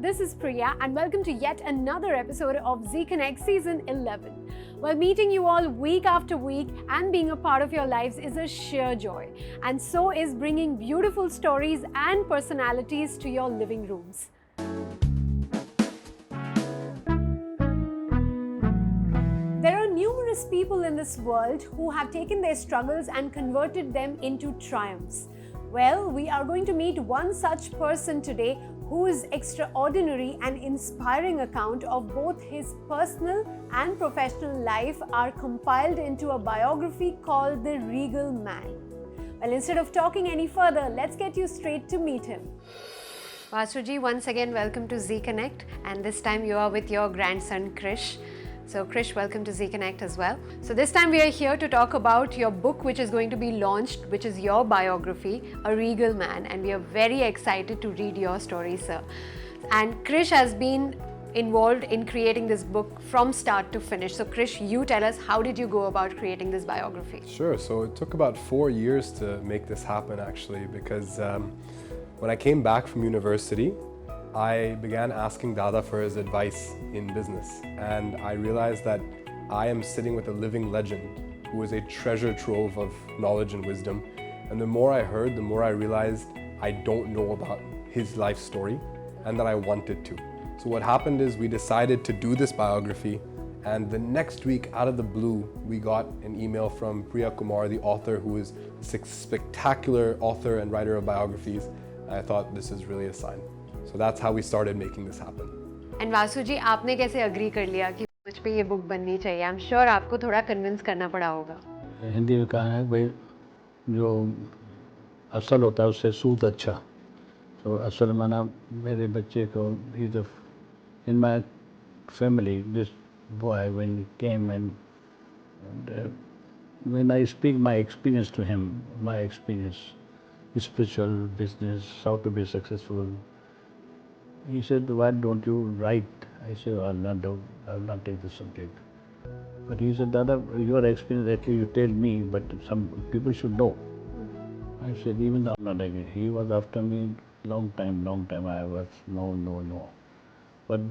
this is Priya and welcome to yet another episode of Zee Connect Season 11. Well, meeting you all week after week and being a part of your lives is a sheer joy. And so is bringing beautiful stories and personalities to your living rooms. There are numerous people in this world who have taken their struggles and converted them into triumphs. Well, we are going to meet one such person today whose extraordinary and inspiring account of both his personal and professional life are compiled into a biography called The Regal Man. Well, instead of talking any further, let's get you straight to meet him. Vashuji, once again, welcome to Zee Connect, and this time you are with your grandson Krish. So Krish, welcome to Zee Connect as well. So this time we are here to talk about your book which is going to be launched, which is your biography, A Regal Man, and we are very excited to read your story, sir. And Krish has been involved in creating this book from start to finish. So Krish, you tell us, how did you go about creating this biography? Sure, so it took about 4 years to make this happen actually, because when I came back from university, I began asking Dada for his advice in business, and I realized that I am sitting with a living legend who is a treasure trove of knowledge and wisdom. And the more I heard, the more I realized I don't know about his life story and that I wanted to. So what happened is we decided to do this biography, and the next week, out of the blue, we got an email from Priya Kumar, the author, who is a spectacular author and writer of biographies. And I thought this is really a sign. So that's how we started making this happen. And Vasu ji, आपने कैसे agree कर लिया कि मुझ पे ये book बननी चाहिए? I'm sure आपको थोड़ा convince करना पड़ा होगा. हिंदी में कहा है भाई जो असल होता है उससे सूद अच्छा. तो असल माना मेरे बच्चे को in my family this boy when he came and when I speak my experience to him, my experience, spiritual business, how to be successful. He said, why don't you write? I said, I'll not take the subject. But he said, Dada, your experience, actually you tell me, but some people should know. I said, even though I'm not agree. He was after me long time. I was, no. But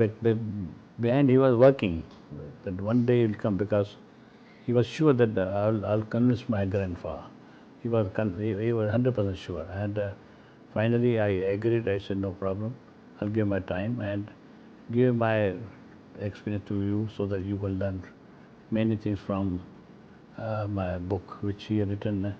behind he was working, that one day he'll come, because he was sure that I'll convince my grandfather. He was 100% sure. And finally I agreed. I said, no problem. I'll give my time and give my experience to you so that you will learn many things from my book which he had written.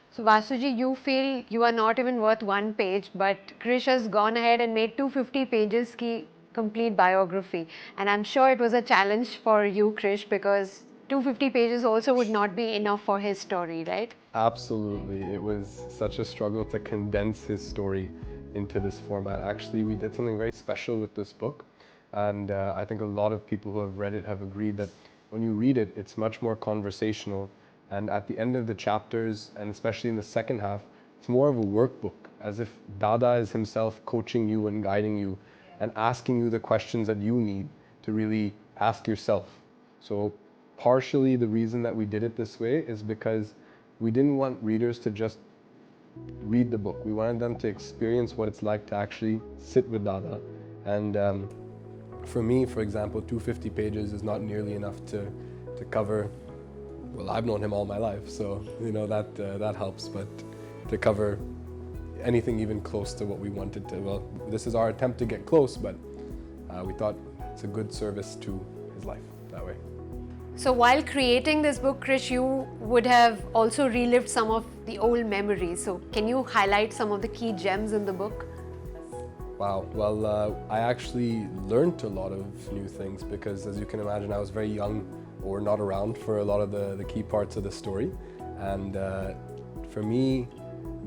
So Vasuji, you feel you are not even worth one page, but Krish has gone ahead and made 250 pages ki complete biography. And I'm sure it was a challenge for you, Krish, because 250 pages also would not be enough for his story, right? Absolutely, it was such a struggle to condense his story into this format. Actually, we did something very special with this book, and I think a lot of people who have read it have agreed that when you read it, it's much more conversational, and at the end of the chapters, and especially in the second half, it's more of a workbook, as if Dada is himself coaching you and guiding you and asking you the questions that you need to really ask yourself. So partially the reason that we did it this way is because we didn't want readers to just read the book. We wanted them to experience what it's like to actually sit with Dada. And for me, for example, 250 pages is not nearly enough to cover, well, I've known him all my life, so you know that helps, but to cover anything even close to what we wanted to, well, this is our attempt to get close, but we thought it's a good service to his life that way. So while creating this book, Krish, you would have also relived some of the old memories. So can you highlight some of the key gems in the book? Wow, well, I actually learned a lot of new things because, as you can imagine, I was very young or not around for a lot of the key parts of the story. And for me,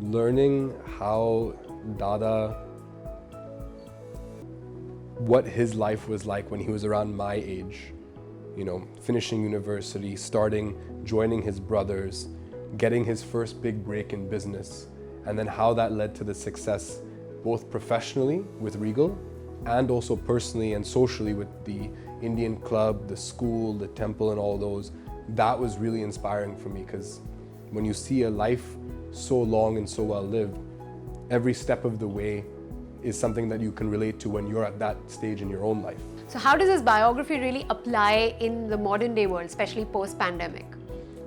learning how Dada, what his life was like when he was around my age, you know, finishing university, joining his brothers, getting his first big break in business, and then how that led to the success both professionally with Regal and also personally and socially with the Indian club, the school, the temple and all those. That was really inspiring for me, because when you see a life so long and so well lived, every step of the way is something that you can relate to when you're at that stage in your own life. So how does this biography really apply in the modern day world, especially post-pandemic?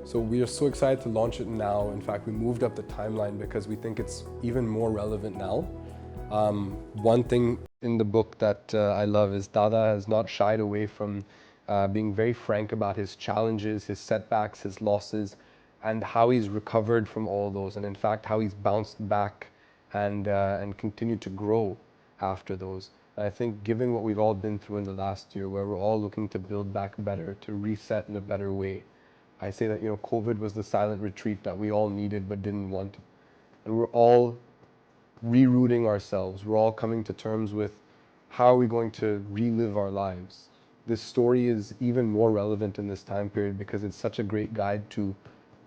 So we are so excited to launch it now. In fact, we moved up the timeline because we think it's even more relevant now. One thing in the book that I love is Dada has not shied away from being very frank about his challenges, his setbacks, his losses, and how he's recovered from all those, and in fact how he's bounced back and continued to grow after those. I think given what we've all been through in the last year, where we're all looking to build back better, to reset in a better way, I say that, COVID was the silent retreat that we all needed but didn't want. And we're all rerouting ourselves. We're all coming to terms with how are we going to relive our lives. This story is even more relevant in this time period because it's such a great guide to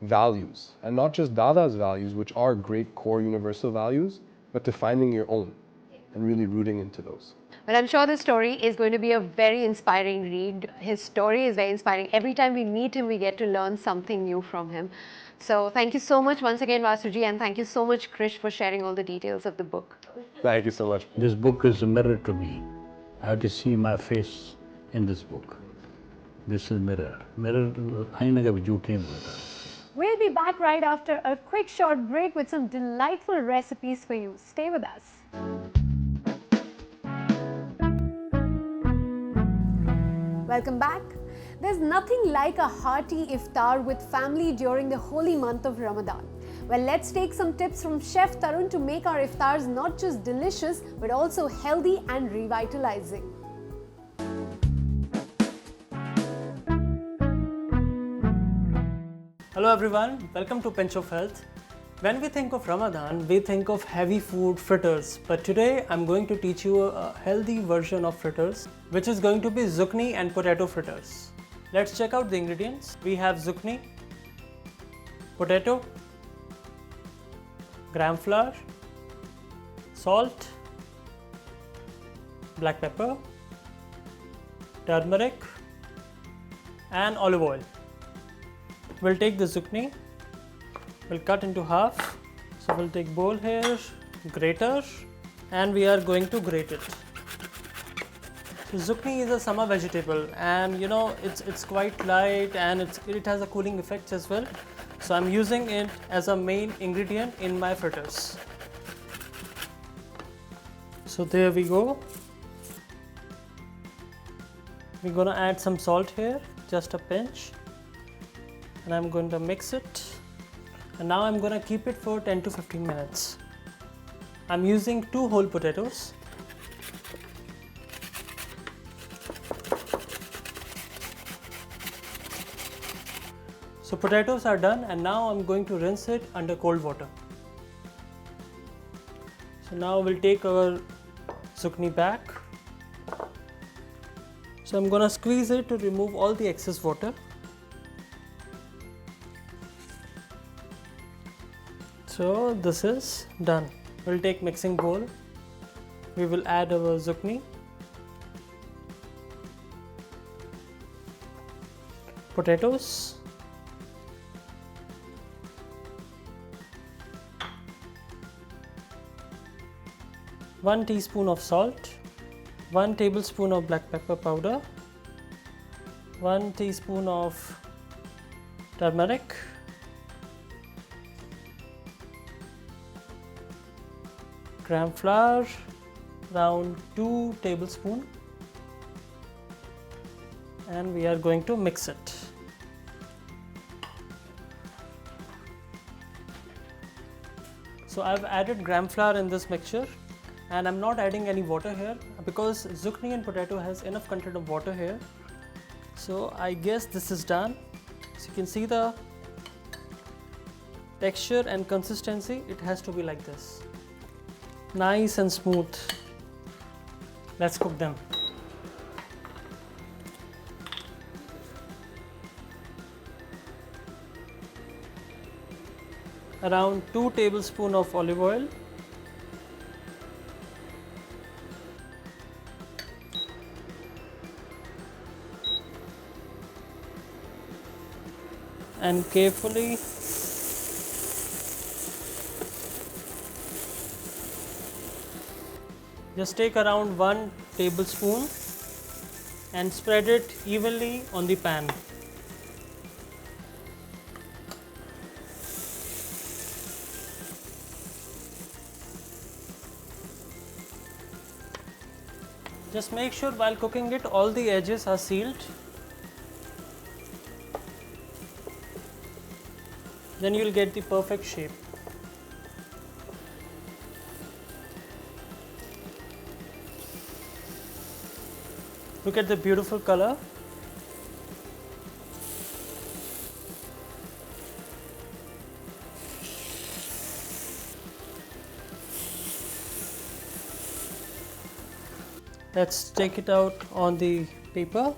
values. And not just Dada's values, which are great core universal values, but to finding your own and really rooting into those. Well, I'm sure this story is going to be a very inspiring read. His story is very inspiring. Every time we meet him, we get to learn something new from him. So thank you so much once again, Vasuji, and thank you so much, Krish, for sharing all the details of the book. Thank you so much. This book is a mirror to me. I have to see my face in this book. This is mirror. Mirror, aina ka bhi jhoot nahi bolta. We'll be back right after a quick short break with some delightful recipes for you. Stay with us. Welcome back. There's nothing like a hearty iftar with family during the holy month of Ramadan. Well, let's take some tips from Chef Tarun to make our iftars not just delicious but also healthy and revitalizing. Hello everyone, welcome to Pinch of Health. When we think of Ramadan, we think of heavy food, fritters, but today I'm going to teach you a healthy version of fritters, which is going to be zucchini and potato fritters. Let's check out the ingredients. We have zucchini, potato, gram flour, salt, black pepper, turmeric, and olive oil. We'll take the zucchini, we'll cut into half. So we'll take bowl here, grater, and we are going to grate it. So zucchini is a summer vegetable, and it's quite light and it has a cooling effect as well. So I'm using it as a main ingredient in my fritters. So there we go. We're gonna add some salt here, just a pinch. And I'm going to mix it, and now I'm going to keep it for 10 to 15 minutes. I'm using 2 whole potatoes. So potatoes are done, and now I'm going to rinse it under cold water. So now we'll take our zucchini back. So I'm going to squeeze it to remove all the excess water. So this is done. We'll take mixing bowl. We will add our zucchini, potatoes, one teaspoon of salt, 1 tablespoon of black pepper powder, 1 teaspoon of turmeric, gram flour, around 2 tablespoons, and we are going to mix it. So I've added gram flour in this mixture, and I'm not adding any water here because zucchini and potato has enough content of water here. So I guess this is done. So you can see the texture and consistency, it has to be like this. Nice and smooth. Let's cook them. Around 2 tablespoons of olive oil, and carefully Just take around 1 tablespoon and spread it evenly on the pan. Just make sure while cooking it all the edges are sealed. Then you will get the perfect shape. Look at the beautiful color. Let's take it out on the paper.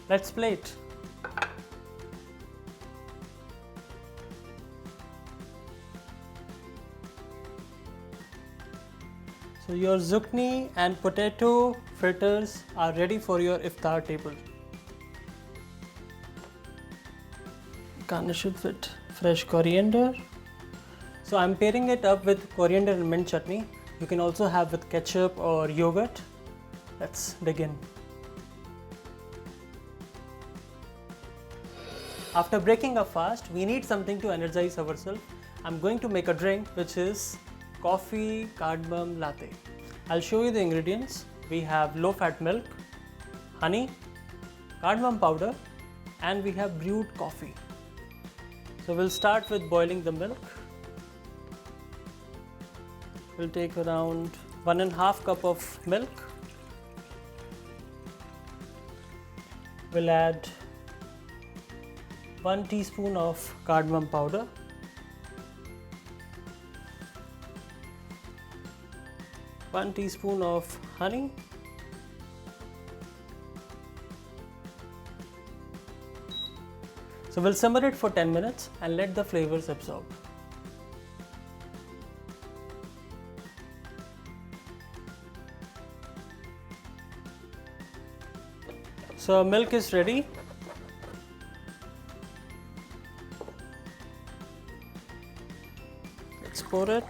Let's plate. So your zucchini and potato fritters are ready for your iftar table. Garnish it with fresh coriander. So I'm pairing it up with coriander and mint chutney. You can also have with ketchup or yogurt. Let's dig in. After breaking a fast, we need something to energize ourselves. I'm going to make a drink which is Coffee Cardamom Latte. I'll show you the ingredients. We have low-fat milk, honey, cardamom powder, and we have brewed coffee. So we'll start with boiling the milk. We'll take around 1.5 cup of milk. We'll add 1 teaspoon of cardamom powder, 1 teaspoon of honey, so we'll simmer it for 10 minutes and let the flavors absorb. So our milk is ready. Let's pour it.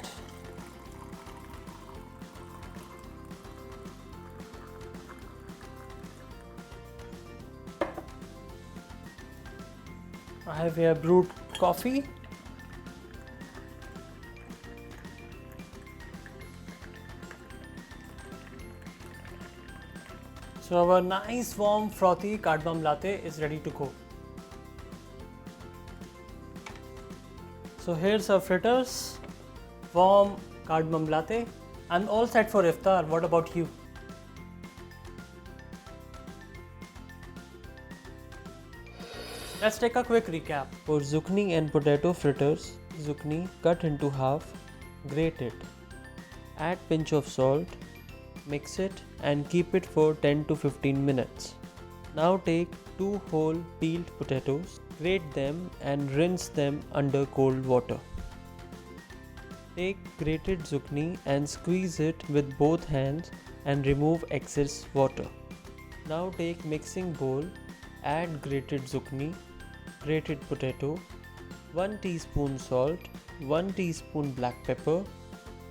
I have here brewed coffee. So our nice warm frothy cardamom latte is ready to go. So here's our fritters, warm cardamom latte. I'm all set for iftar. What about you? Let's take a quick recap. For zucchini and potato fritters, zucchini cut into half, grate it. Add pinch of salt, mix it and keep it for 10 to 15 minutes. Now take 2 whole peeled potatoes, grate them and rinse them under cold water. Take grated zucchini and squeeze it with both hands and remove excess water. Now take mixing bowl, add grated zucchini, grated potato, 1 teaspoon salt, 1 teaspoon black pepper,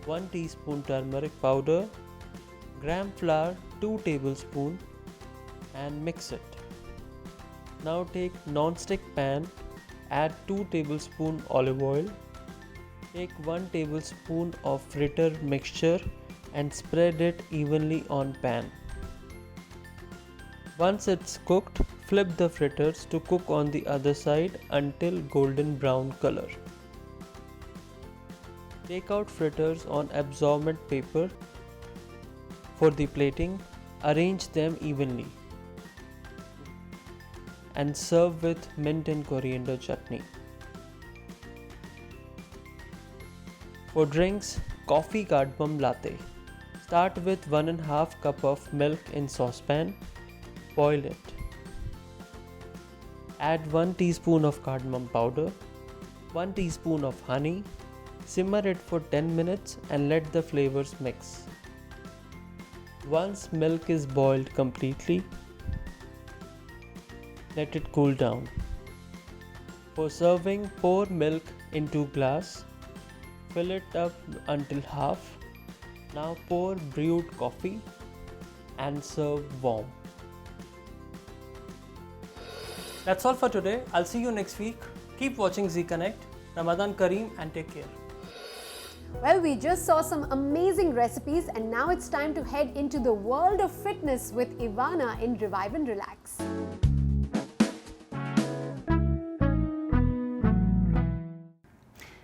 1 teaspoon turmeric powder, gram flour 2 tablespoons and mix it. Now take non-stick pan, add 2 tablespoons olive oil, take 1 tablespoon of fritter mixture and spread it evenly on pan. Once it's cooked, flip the fritters to cook on the other side until golden brown color. Take out fritters on absorbent paper. For the plating, arrange them evenly and serve with mint and coriander chutney. For drinks, Coffee Cardamom Latte. Start with 1.5 cup of milk in saucepan. Boil it. Add 1 teaspoon of cardamom powder, 1 teaspoon of honey. Simmer it for 10 minutes and let the flavors mix. Once milk is boiled completely, Let it cool down. For serving, pour milk into glass. Fill it up until half. Now pour brewed coffee and serve warm. That's all for today. I'll see you next week. Keep watching Zee Connect. Ramadan Kareem and take care. Well, we just saw some amazing recipes and now it's time to head into the world of fitness with Ioana in Revive and Relax.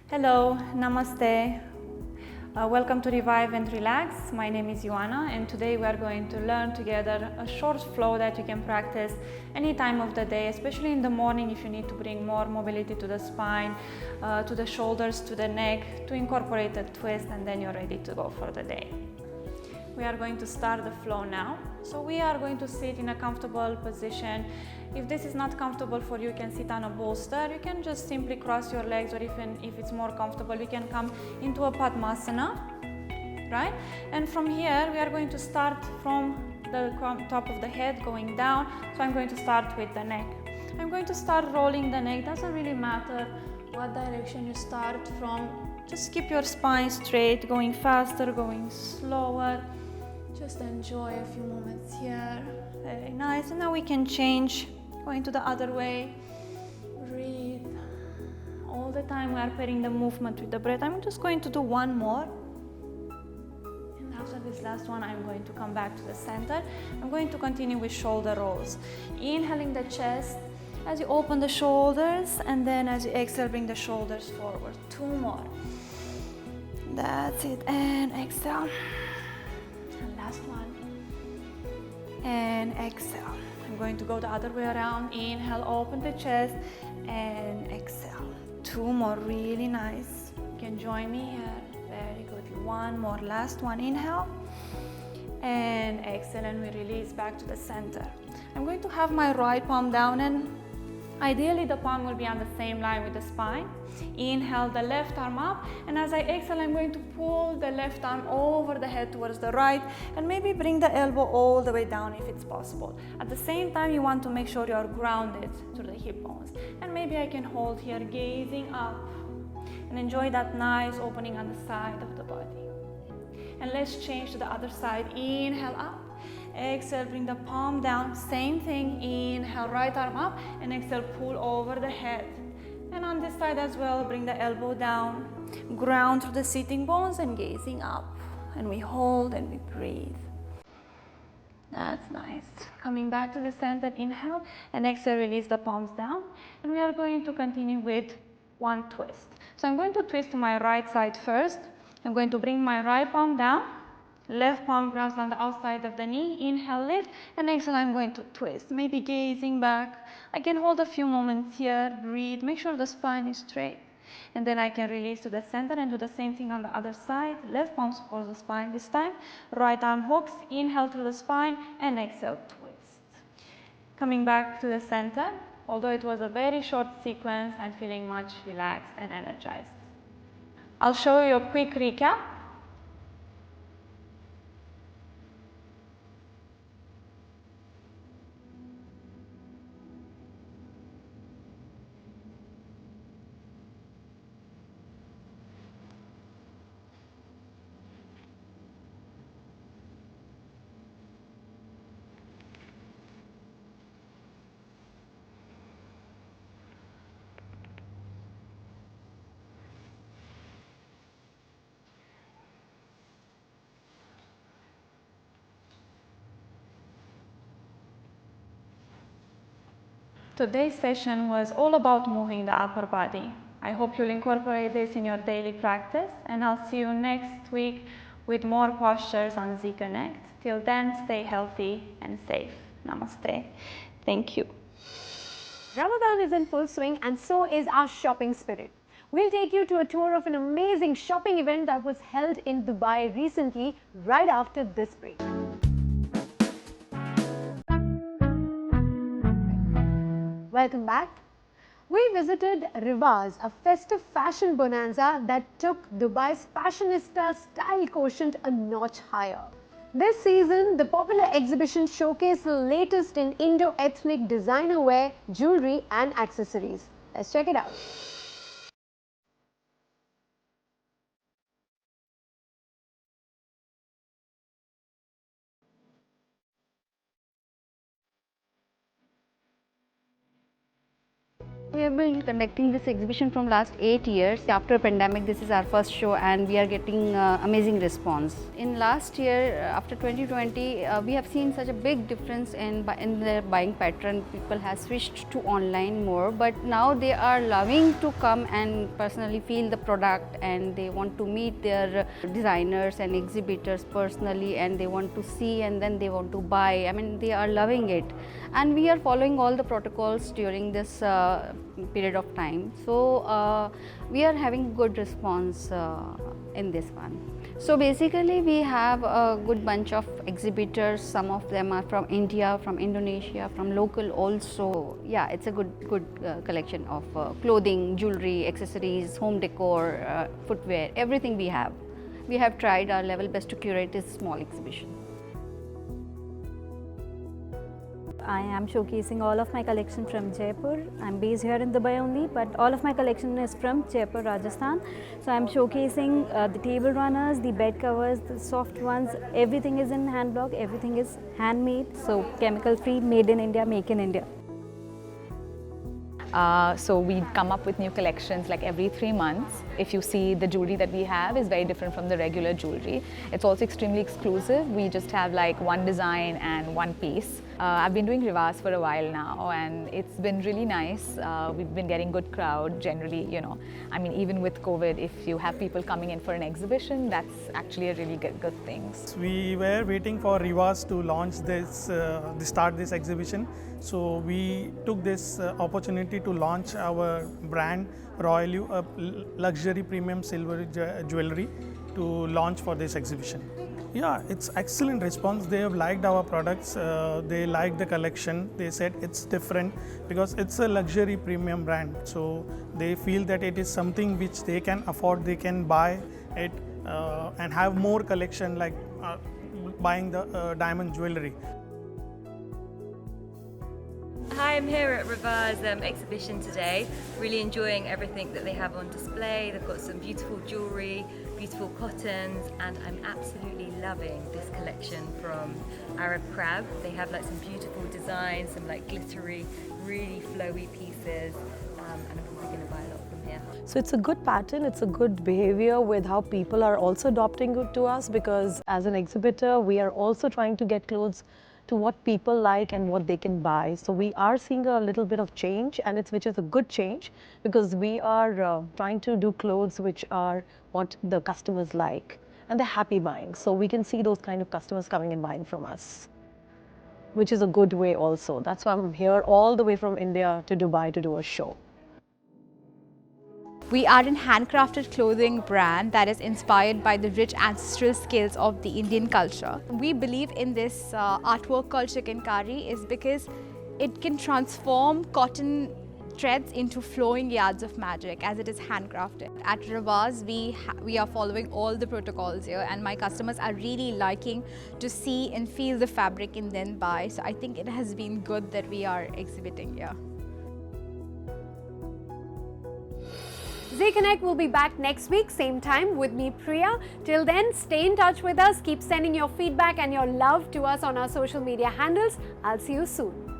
Hello, namaste. Welcome to Revive and Relax. My name is Ioana and today we are going to learn together a short flow that you can practice any time of the day, especially in the morning if you need to bring more mobility to the spine, to the shoulders, to the neck, to incorporate a twist, and then you're ready to go for the day. We are going to start the flow now. So we are going to sit in a comfortable position. If this is not comfortable for you, you can sit on a bolster. You can just simply cross your legs, or even if it's more comfortable, you can come into a Padmasana, right? And from here, we are going to start from the top of the head going down. So I'm going to start with the neck. I'm going to start rolling the neck. Doesn't really matter what direction you start from. Just keep your spine straight, going faster, going slower. Just enjoy a few moments here. Very nice. And now we can change, going to the other way. Breathe. All the time we are pairing the movement with the breath. I'm just going to do one more. And after this last one, I'm going to come back to the center. I'm going to continue with shoulder rolls. Inhaling the chest as you open the shoulders, and then as you exhale, bring the shoulders forward. Two more. That's it. And exhale. And last one. And exhale. I'm going to go the other way around. Inhale, open the chest, and exhale. Two more, really nice. You can join me here. Very good. One more, last one. Inhale, and exhale, and we release back to the center. I'm going to have my right palm down, and ideally the palm will be on the same line with the spine. Inhale the left arm up, and as I exhale, I'm going to pull the left arm over the head towards the right, and maybe bring the elbow all the way down if it's possible. At the same time, you want to make sure you are grounded to the hip bones. And maybe I can hold here, gazing up, and enjoy that nice opening on the side of the body. And let's change to the other side. Inhale up. Exhale, bring the palm down. Same thing. Inhale, right arm up, and exhale, pull over the head. And on this side as well, bring the elbow down, ground through the sitting bones, and gazing up. And we hold and we breathe. That's nice. Coming back to the center, inhale, and exhale, release the palms down. And we are going to continue with one twist. So I'm going to twist to my right side first. I'm going to bring my right palm down. Left palm grabs on the outside of the knee. Inhale, lift, and exhale, I'm going to twist. Maybe gazing back. I can hold a few moments here, breathe, make sure the spine is straight. And then I can release to the center and do the same thing on the other side. Left palm supports the spine this time. Right arm hooks, inhale through the spine, and exhale, twist. Coming back to the center. Although it was a very short sequence, I'm feeling much relaxed and energized. I'll show you a quick recap. Today's session was all about moving the upper body. I hope you'll incorporate this in your daily practice, and I'll see you next week with more postures on Zee Connect. Till then, stay healthy and safe. Namaste. Thank you. Ramadan is in full swing and so is our shopping spirit. We'll take you to a tour of an amazing shopping event that was held in Dubai recently, right after this break. Welcome back. We visited Riwaaz, a festive fashion bonanza that took Dubai's fashionista style quotient a notch higher. This season, the popular exhibition showcased the latest in Indo-ethnic designer wear, jewellery and accessories. Let's check it out. We have been conducting this exhibition from last 8 years. After pandemic, this is our first show and we are getting amazing response. In last year, after 2020, we have seen such a big difference in their buying pattern. People have switched to online more, but now they are loving to come and personally feel the product, and they want to meet their designers and exhibitors personally, and they want to see and then they want to buy. I mean, they are loving it. And we are following all the protocols during this period of time. So we are having good response in this one. So basically we have a good bunch of exhibitors. Some of them are from India, from Indonesia, from local also. Yeah, it's a good collection of clothing, jewelry, accessories, home decor, footwear, everything we have. We have tried our level best to curate this small exhibition. I am showcasing all of my collection from Jaipur. I'm based here in Dubai only, but all of my collection is from Jaipur, Rajasthan. So I'm showcasing the table runners, the bed covers, the soft ones. Everything is in hand block, everything is handmade. So chemical free, made in India, make in India. So we come up with new collections like every 3 months. If you see, the jewelry that we have is very different from the regular jewelry. It's also extremely exclusive. We just have like one design and one piece. I've been doing Riwaaz for a while now, and it's been really nice. We've been getting good crowd generally, you know. I mean, even with COVID, if you have people coming in for an exhibition, that's actually a really good thing. We were waiting for Riwaaz to launch this, start this exhibition. So we took this opportunity to launch our brand Royal, a luxury premium silver jewelry, to launch for this exhibition. Yeah, it's excellent response. They have liked our products. They like the collection. They said it's different because it's a luxury premium brand. So they feel that it is something which they can afford. They can buy it and have more collection, like buying the diamond jewelry. Hi, I'm here at Riwaaz exhibition today, really enjoying everything that they have on display. They've got some beautiful jewellery, beautiful cottons, and I'm absolutely loving this collection from Arab Crab. They have like some beautiful designs, some like glittery, really flowy pieces, and I'm probably going to buy a lot from here. So it's a good pattern, it's a good behavior with how people are also adopting it to us, because as an exhibitor, we are also trying to get clothes to what people like and what they can buy. So we are seeing a little bit of change, and which is a good change, because we are trying to do clothes which are what the customers like and they're happy buying. So we can see those kind of customers coming and buying from us, which is a good way also. That's why I'm here all the way from India to Dubai to do a show. We are a handcrafted clothing brand that is inspired by the rich ancestral skills of the Indian culture. We believe in this artwork called chikankari is because it can transform cotton threads into flowing yards of magic as it is handcrafted. At Riwaaz, we are following all the protocols here, and my customers are really liking to see and feel the fabric and then buy. So I think it has been good that we are exhibiting here. Zee Connect will be back next week, same time, with me, Priya. Till then, stay in touch with us. Keep sending your feedback and your love to us on our social media handles. I'll see you soon.